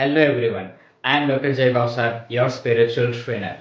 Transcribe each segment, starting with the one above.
Hello everyone, I am doctor जय Bhavsar, your spiritual trainer.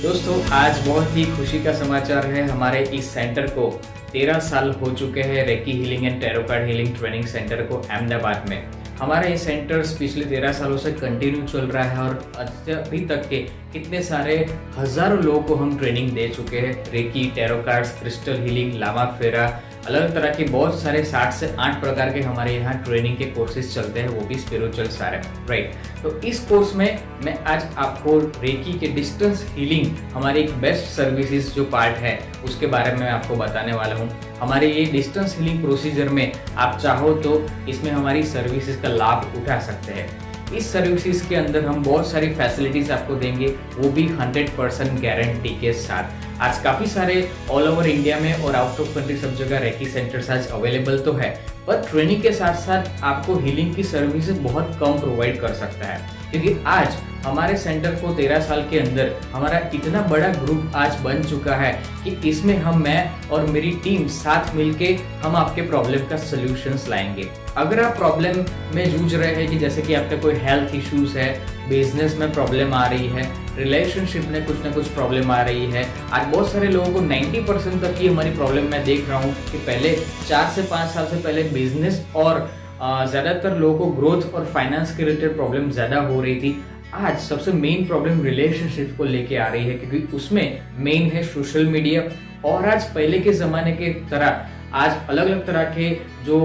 दोस्तों, आज बहुत ही खुशी का समाचार है। हमारे इस सेंटर को 13 साल हो चुके हैं, recce healing and tarot card healing training centre को अहमदाबाद में। हमारा ये सेंटर पिछले 13 सालों से कंटिन्यू चल रहा है और अभी तक के कितने सारे हजारों लोगों को हम ट्रेनिंग दे चुके हैं। Reiki, tarot cards, crystal healing, Lama Fera, अलग तरह के बहुत सारे 7 से 8 प्रकार के हमारे यहाँ ट्रेनिंग के कोर्सेज चलते हैं, वो भी स्पिरिचुअल सारे, राइट। तो इस कोर्स में मैं आज आपको रेकी के डिस्टेंस हीलिंग, हमारी एक बेस्ट सर्विसेज जो पार्ट है उसके बारे में आपको बताने वाला हूँ। हमारे ये डिस्टेंस हीलिंग प्रोसीजर में आप चाहो तो इसमें हमारी सर्विसेज का लाभ उठा सकते हैं। इस सर्विसेज के अंदर हम बहुत सारी फैसिलिटीज आपको देंगे, वो भी 100% गारंटी के साथ। आज काफी सारे ऑल ओवर इंडिया में और आउट ऑफ कंट्री सब जगह रेकी सेंटर्स आज अवेलेबल तो है, पर ट्रेनिंग के साथ साथ आपको हीलिंग की सर्विसेज बहुत कम प्रोवाइड कर सकता है, क्योंकि आज हमारे सेंटर को 13 साल के अंदर हमारा इतना बड़ा ग्रुप आज बन चुका है कि इसमें मैं और मेरी टीम साथ मिलके हम आपके प्रॉब्लम का सॉल्यूशंस लाएंगे। अगर आप प्रॉब्लम में जूझ रहे हैं कि जैसे कि आपका कोई हेल्थ इश्यूज है, बिजनेस में प्रॉब्लम आ रही है, रिलेशनशिप में कुछ ना कुछ प्रॉब्लम आ रही है, आज बहुत सारे लोगों को 90% तक की हमारी प्रॉब्लम मैं देख रहा हूँ कि पहले 4 से 5 साल से पहले बिजनेस और ज़्यादातर लोगों को ग्रोथ और फाइनेंस के रिलेटेड प्रॉब्लम ज़्यादा हो रही थी। आज सबसे मेन प्रॉब्लम रिलेशनशिप को लेके आ रही है, क्योंकि उसमें मेन है सोशल मीडिया। और आज पहले के ज़माने के तरह आज अलग अलग तरह के जो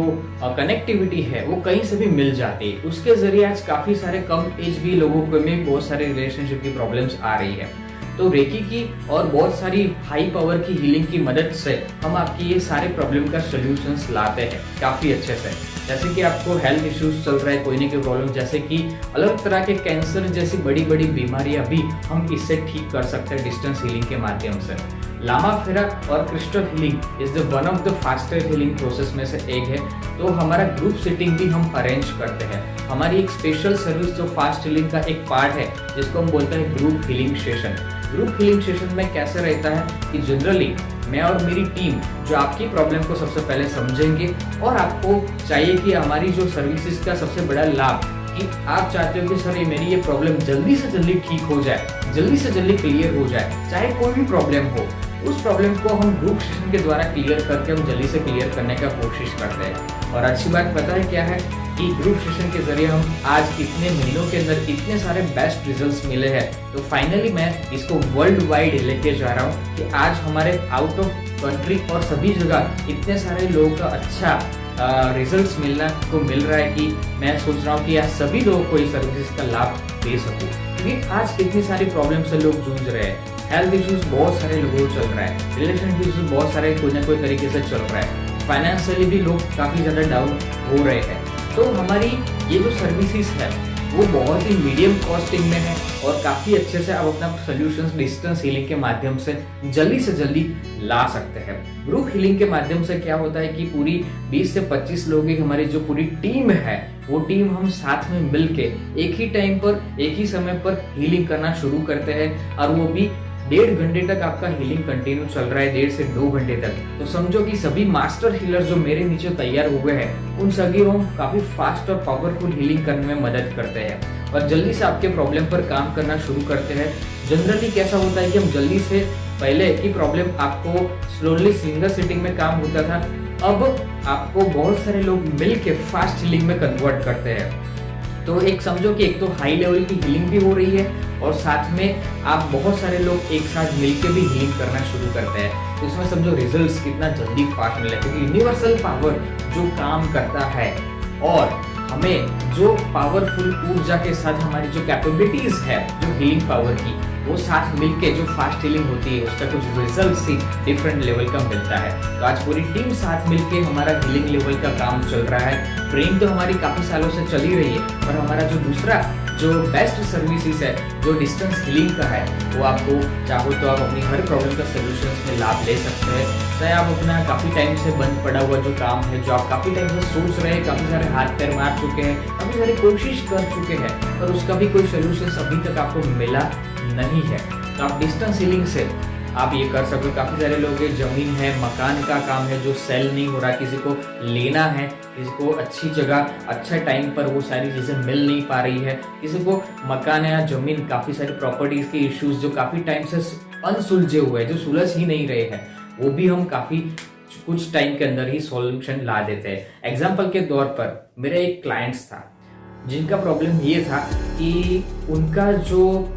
कनेक्टिविटी है वो कहीं से भी मिल जाती है। उसके जरिए आज काफ़ी सारे कम एज भी लोगों को में बहुत सारे रिलेशनशिप की प्रॉब्लम्स आ रही है। तो रेकी की और बहुत सारी हाई पावर की हीलिंग की मदद से हम आपकी ये सारे प्रॉब्लम का सॉल्यूशंस लाते हैं काफ़ी अच्छे से। जैसे कि आपको हेल्थ इश्यूज चल रहा है, कोई ना कोई प्रॉब्लम, जैसे कि अलग तरह के कैंसर जैसी बड़ी बड़ी बीमारियां भी हम इससे ठीक कर सकते हैं डिस्टेंस हीलिंग के माध्यम से। लामा फेरा और crystal healing is the one of the fastest healing process में से एक है। तो हमारा ग्रुप सिटिंग भी हम अरेंज करते हैं। हमारी एक स्पेशल सर्विस जो फास्ट हीलिंग का एक पार्ट है, जिसको हम बोलते हैं group healing session. Group healing session में कैसे रहता है कि जनरली मैं और मेरी टीम जो आपकी प्रॉब्लम को सबसे पहले समझेंगे, और आपको चाहिए कि हमारी जो सर्विसेज का सबसे बड़ा लाभ कि आप चाहते हो कि सर ये मेरी ये प्रॉब्लम जल्दी से जल्दी ठीक हो जाए, जल्दी से जल्दी क्लियर हो जाए, चाहे कोई भी प्रॉब्लम हो, उस प्रॉब्लम को हम ग्रुप सेशन के द्वारा क्लियर करके हम जल्दी से क्लियर करने का कोशिश करते हैं। और अच्छी बात पता है क्या है कि ग्रुप सेशन के जरिए हम आज इतने महीनों के अंदर इतने सारे बेस्ट रिजल्ट्स मिले हैं। तो फाइनली मैं इसको वर्ल्ड वाइड लेके जा रहा हूँ कि आज हमारे आउट ऑफ कंट्री और सभी जगह इतने सारे लोगों का अच्छा रिजल्ट्स मिलना को मिल रहा है कि मैं सोच रहा हूँ कि आज सभी लोगों को इस सर्विस का लाभ दे सकूँ, क्योंकि आज इतनी सारी प्रॉब्लम से लोग जूझ रहे हैं। हेल्थ इश्यूज बहुत सारे लोगों को चल रहा है, रिलेशनशिप इश्यूज बहुत सारे कोई ना कोई तरीके से चल रहा है, फाइनेंशियली भी लोग काफ़ी ज़्यादा डाउन हो रहे हैं। तो हमारी ये जो सर्विसेज है वो बहुत ही मीडियम कॉस्टिंग में है और काफ़ी अच्छे से आप अपना सॉल्यूशंस डिस्टेंस हीलिंग के माध्यम से जल्दी ला सकते हैं। ग्रुप हीलिंग के माध्यम से क्या होता है कि पूरी 20 से 25 लोगों की हमारी जो पूरी टीम है, वो टीम हम साथ में मिलके एक ही टाइम पर एक ही समय पर हीलिंग करना शुरू करते हैं, और वो भी 1.5 घंटे तक आपका हीलिंग कंटिन्यू चल रहा है, 1.5 से 2 घंटे तक। तो समझो कि सभी मास्टर हीलर जो मेरे नीचे तैयार हुए हैं, उन सभी को हम काफी फास्ट और पावरफुल हीलिंग करने में मदद करते हैं और जल्दी से आपके प्रॉब्लम पर काम करना शुरू करते हैं। जनरली कैसा होता है कि हम जल्दी से पहले की प्रॉब्लम आपको स्लोली सिंगल सिटिंग में काम होता था, अब आपको बहुत सारे लोग मिलके फास्ट हीलिंग में कन्वर्ट करते हैं। तो एक समझो कि एक तो हाई लेवल की हीलिंग भी हो रही है और साथ में आप बहुत सारे लोग एक साथ मिलकर भी हीलिंग करना शुरू करते हैं। तो इसमें समझो रिजल्ट्स कितना जल्दी फास्ट मिले, क्योंकि यूनिवर्सल पावर जो काम करता है और हमें जो पावरफुल ऊर्जा के साथ हमारी जो कैपेबिलिटीज है जो हीलिंग पावर की, वो साथ मिलके जो फास्ट हीलिंग होती है उसका कुछ रिजल्ट ही डिफरेंट लेवल का मिलता है। तो आज पूरी टीम साथ मिलके हमारा हीलिंग लेवल का काम चल रहा है। ट्रेनिंग तो हमारी काफ़ी सालों से चली रही है, और हमारा जो दूसरा जो बेस्ट सर्विसेज है जो डिस्टेंस हीलिंग का है, वो आपको चाहो तो आप अपनी हर प्रॉब्लम का सोल्यूशन में लाभ ले सकते हैं। चाहे आप अपना काफ़ी टाइम से बंद पड़ा हुआ जो काम है, जो आप काफ़ी टाइम से सोच रहे हैं, काफ़ी सारे हाथ पैर मार चुके हैं, काफ़ी सारी कोशिश कर चुके हैं, पर उसका भी कोई सोल्यूशन अभी तक आपको मिला नहीं है, तो आप डिस्टेंस हीलिंग से आप ये कर सकते हो। काफ़ी सारे लोग हैं, ज़मीन है, मकान का काम है जो सेल नहीं हो रहा, किसी को लेना है, किसी को अच्छी जगह अच्छा टाइम पर वो सारी चीज़ें मिल नहीं पा रही है, किसी को मकान या ज़मीन, काफ़ी सारी प्रॉपर्टीज़ के इश्यूज जो काफ़ी टाइम से अनसुलझे हुए हैं, जो सुलझ ही नहीं रहे हैं, वो भी हम काफ़ी कुछ टाइम के अंदर ही सॉल्यूशन ला देते हैं। एग्जाम्पल के तौर पर मेरा एक क्लाइंट्स था जिनका प्रॉब्लम ये था कि उनका जो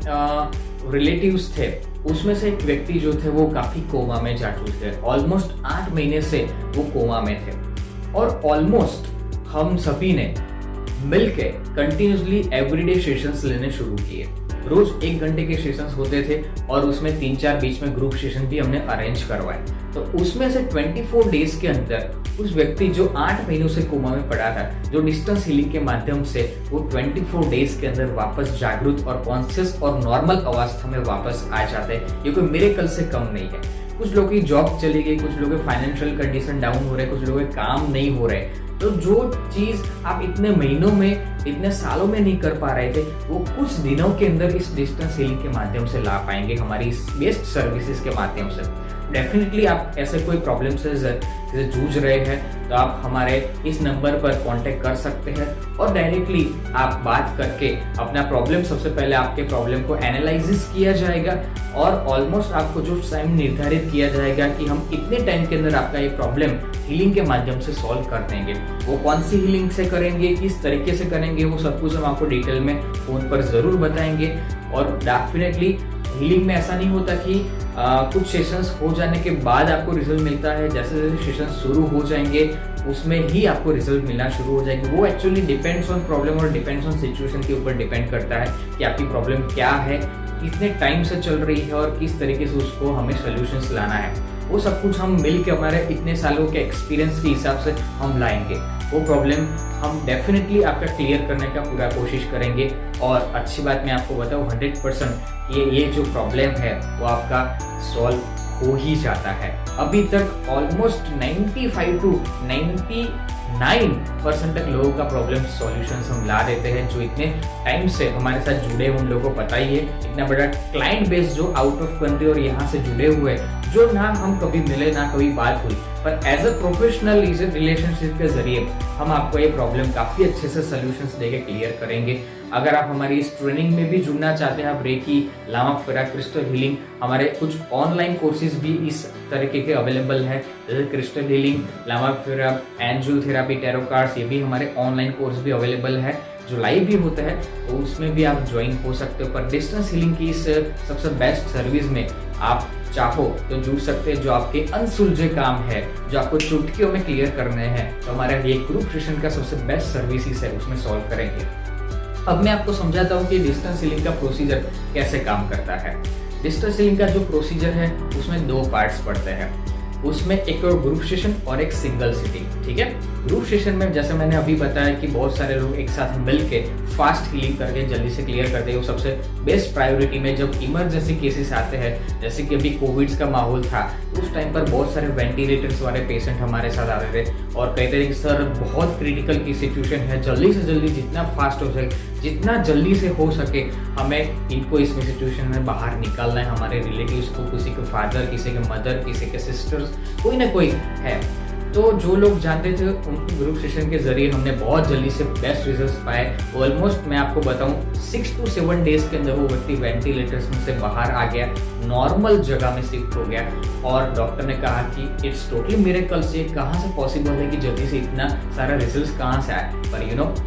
रिलेटिव्स थे उसमें से एक व्यक्ति जो थे वो काफी कोमा में जा चुके थे। ऑलमोस्ट 8 महीने से वो कोमा में थे और ऑलमोस्ट हम सभी ने मिलके कंटिन्यूसली एवरीडे सेशंस लेने शुरू किए। रोज 1 घंटे के सेशंस होते थे और उसमें 3-4 बीच में ग्रुप सेशन भी हमने अरेंज करवाए। तो उसमें से 24 डेज के अंदर उस व्यक्ति जो 8 महीनों से कोमा में पड़ा था, जो डिस्टेंस हीलिंग के माध्यम से वो 24 डेज के अंदर वापस जागरूक और कॉन्शियस और नॉर्मल अवस्था में वापस आ जाते हैं। ये कोई मिरेकल से कम नहीं है। कुछ लोगों की जॉब चली गई, कुछ लोगों के फाइनेंशियल कंडीशन डाउन हो रहे, कुछ लोगों के काम नहीं हो रहे। तो जो चीज आप इतने महीनों में, इतने सालों में नहीं कर पा रहे थे, वो कुछ दिनों के अंदर इस डिस्टेंस हीलिंग के माध्यम से ला पाएंगे, हमारी इस बेस्ट सर्विसेज के माध्यम से। डेफिनेटली आप ऐसे कोई प्रॉब्लम से जूझ रहे हैं तो आप हमारे इस नंबर पर कांटेक्ट कर सकते हैं और डायरेक्टली आप बात करके अपना प्रॉब्लम, सबसे पहले आपके प्रॉब्लम को एनालाइसिस किया जाएगा और ऑलमोस्ट आपको जो टाइम निर्धारित किया जाएगा कि हम इतने टाइम के अंदर आपका ये प्रॉब्लम हीलिंग के माध्यम से सॉल्व कर देंगे। वो कौन सी हीलिंग से करेंगे, किस तरीके से करेंगे, वो सब कुछ हम आपको डिटेल में फोन पर जरूर बताएंगे। और डेफिनेटली हीलिंग में ऐसा नहीं होता कि कुछ सेशंस हो जाने के बाद आपको रिजल्ट मिलता है। जैसे जैसे सेशन शुरू हो जाएंगे उसमें ही आपको रिजल्ट मिलना शुरू हो जाएंगे। वो एक्चुअली डिपेंड्स ऑन प्रॉब्लम और डिपेंड्स ऑन सिचुएशन के ऊपर डिपेंड करता है कि आपकी प्रॉब्लम क्या है, कितने टाइम से चल रही है और किस तरीके से उसको हमें सोल्यूशंस लाना है। वो सब कुछ हम मिल के हमारे इतने सालों के एक्सपीरियंस के हिसाब से हम लाएंगे। वो प्रॉब्लम हम डेफिनेटली आपका क्लियर करने का पूरा कोशिश करेंगे। और अच्छी बात मैं आपको बताऊँ 100% ये जो प्रॉब्लम है वो आपका सॉल्व हो ही जाता है। अभी तक ऑलमोस्ट 95 to 99% तक लोगों का प्रॉब्लम सॉल्यूशंस हम ला देते हैं। जो इतने टाइम से हमारे साथ जुड़े उन लोगों को पता ही है, इतना बड़ा क्लाइंट बेस जो आउट ऑफ कंट्री और यहाँ से जुड़े हुए, जो ना हम कभी मिले ना कभी बात हुई, पर एज अ प्रोफेशनल इस रिलेशनशिप के जरिए हम आपको ये प्रॉब्लम काफी अच्छे से सॉल्यूशंस देके क्लियर करेंगे। अगर आप हमारी इस ट्रेनिंग में भी जुड़ना चाहते हैं, आप रेकी, लामा फेरा, क्रिस्टल हीलिंग, हमारे कुछ ऑनलाइन कोर्सेज भी इस तरीके के अवेलेबल है, जैसे क्रिस्टल हीलिंग, लामा फेरा, एंजल थेरापी, टैरो कार्ड्स, ये भी हमारे ऑनलाइन कोर्स भी अवेलेबल है जो लाइव भी होता है, तो उसमें भी आप ज्वाइन हो सकते हो। पर डिस्टेंस हीलिंग की इस सबसे बेस्ट सर्विस में आप चाहो तो जुड़ सकते हैं। जो आपके अनसुलझे काम है, जो आपको चुटकियों में क्लियर करने हैं, तो हमारा ये ग्रुप सेशन का सबसे बेस्ट सर्विसेज है, उसमें सॉल्व करेंगे। अब मैं आपको समझाता हूँ कि डिस्टेंस हीलिंग का प्रोसीजर कैसे काम करता है। डिस्टेंस हीलिंग का जो प्रोसीजर है उसमें 2 पार्ट्स पड़ते हैं। उसमें एक ग्रुप सेशन और एक सिंगल सिटिंग, ठीक है। ग्रुप सेशन में जैसे मैंने अभी बताया कि बहुत सारे लोग एक साथ मिलके फास्ट हीलिंग करके जल्दी से क्लियर करते हैं। वो सबसे बेस्ट प्रायोरिटी में जब इमरजेंसी केसेस आते हैं, जैसे कि अभी कोविड का माहौल था, उस टाइम पर बहुत सारे वेंटिलेटर्स वाले पेशेंट हमारे साथ आते थे और कहते थे कि सर बहुत क्रिटिकल की सिचुएशन है, जल्दी से जल्दी जितना फास्ट हो सके, जितना जल्दी से हो सके हमें इनको इस सिचुएशन में बाहर निकालना है। हमारे रिलेटिव्स को, किसी के फादर, किसी के मदर, किसी के सिस्टर्स, कोई ना कोई है। तो जो लोग जानते थे उनकी ग्रुप सेशन के जरिए हमने बहुत जल्दी से बेस्ट रिजल्ट्स पाए। ऑलमोस्ट मैं आपको बताऊं 6 to 7 डेज के अंदर वो व्यक्ति वेंटिलेटर्स में से बाहर आ गया, नॉर्मल जगह में शिफ्ट हो गया और डॉक्टर ने कहा कि इट्स टोटली मिरेकल्स, ये कहाँ से पॉसिबल है कि जल्दी से इतना सारा रिजल्ट्स कहाँ से आए। पर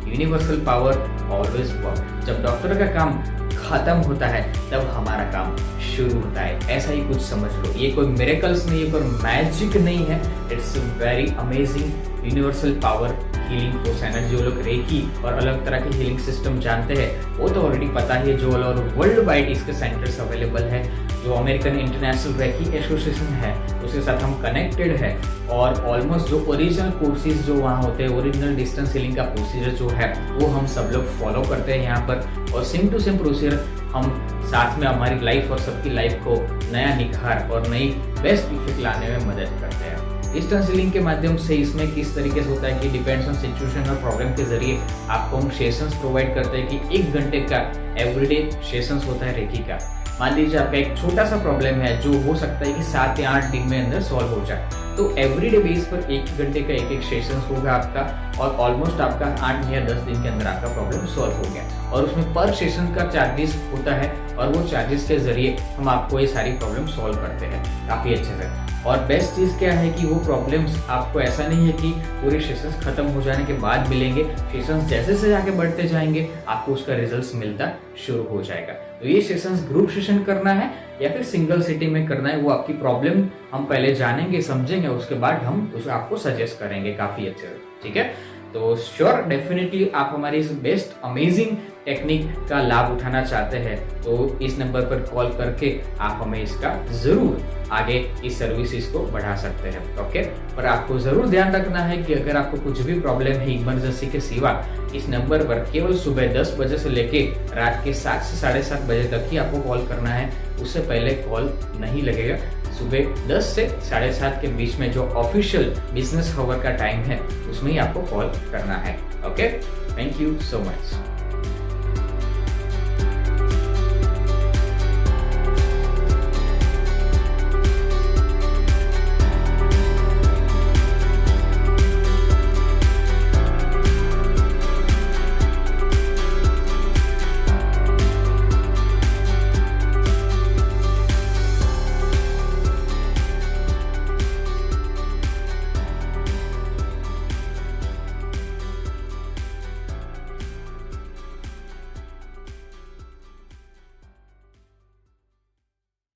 यूनिवर्सल पावर ऑलवेज वर्क। जब डॉक्टर का काम खत्म होता है तब हमारा काम शुरू होता है, ऐसा ही कुछ समझ लो। ये कोई मिरेकल्स नहीं है, कोई मैजिक नहीं है, it's very amazing universal power healing force energy. जो लोग रेकी और अलग तरह के हीलिंग सिस्टम जानते हैं वो तो ऑलरेडी पता ही है। जो और वर्ल्ड वाइड इसके सेंटर्स अवेलेबल है, जो अमेरिकन इंटरनेशनल रेकी एसोसिएशन है उसके साथ हम कनेक्टेड है और ऑलमोस्ट जो ओरिजिनल कोर्सेज जो वहाँ होते हैं, ओरिजिनल डिस्टेंस हीलिंग का प्रोसीजर जो है वो हम सब लोग फॉलो करते हैं यहाँ पर। और सेम टू सेम प्रोसीजर हम साथ में हमारी लाइफ और सबकी लाइफ को नया निखार और नई बेस्ट इफेक्ट लाने में मदद करते हैं। डिस्टेंस हीलिंग के माध्यम से इसमें किस तरीके से होता है कि डिपेंड्स ऑन सिचुएशन और प्रॉब्लम के जरिए आपको हम सेशंस प्रोवाइड करते हैं कि 1 घंटे का एवरीडे सेशंस होता है रेकी का। मान लीजिए आपका एक छोटा सा प्रॉब्लम है जो हो सकता है कि 7 या 8 दिन में अंदर सॉल्व हो जाए, तो एवरीडे बेस पर 1 घंटे का एक सेशन होगा आपका, और ऑलमोस्ट आपका 8 या 10 दिन के अंदर आपका प्रॉब्लम सॉल्व हो गया। और उसमें पर सेशन का चार्जेस होता है, और वो चार्जेस के जरिए हम आपको ये सारी प्रॉब्लम सॉल्व करते हैं काफ़ी अच्छे से। और बेस्ट चीज़ क्या है कि वो प्रॉब्लम्स आपको ऐसा नहीं है कि पूरे सेशंस खत्म हो जाने के बाद मिलेंगे, सेशंस जैसे जैसे आगे बढ़ते जाएंगे आपको उसका रिजल्ट्स मिलता शुरू हो जाएगा। तो ये सेशंस ग्रुप सेशन करना है या फिर सिंगल सिटी में करना है, वो आपकी प्रॉब्लम हम पहले जानेंगे, समझेंगे, उसके बाद हम उसे आपको सजेस्ट करेंगे काफ़ी अच्छे से, ठीक है। तो श्योर डेफिनेटली आप हमारी इस बेस्ट अमेजिंग टेक्निक का लाभ उठाना चाहते हैं तो इस नंबर पर कॉल करके आप हमें इसका जरूर आगे इस सर्विसेज को बढ़ा सकते हैं, ओके। पर आपको जरूर ध्यान रखना है कि अगर आपको कुछ भी प्रॉब्लम है इमरजेंसी के सिवा, इस नंबर पर केवल सुबह 10 बजे से लेके रात के 7 से 7:30 बजे तक ही आपको कॉल करना है, उससे पहले कॉल नहीं लगेगा। सुबह 10 से 7:30 के बीच में जो ऑफिशियल बिजनेस आवर का टाइम है उसमें ही आपको कॉल करना है, okay. Thank you so much.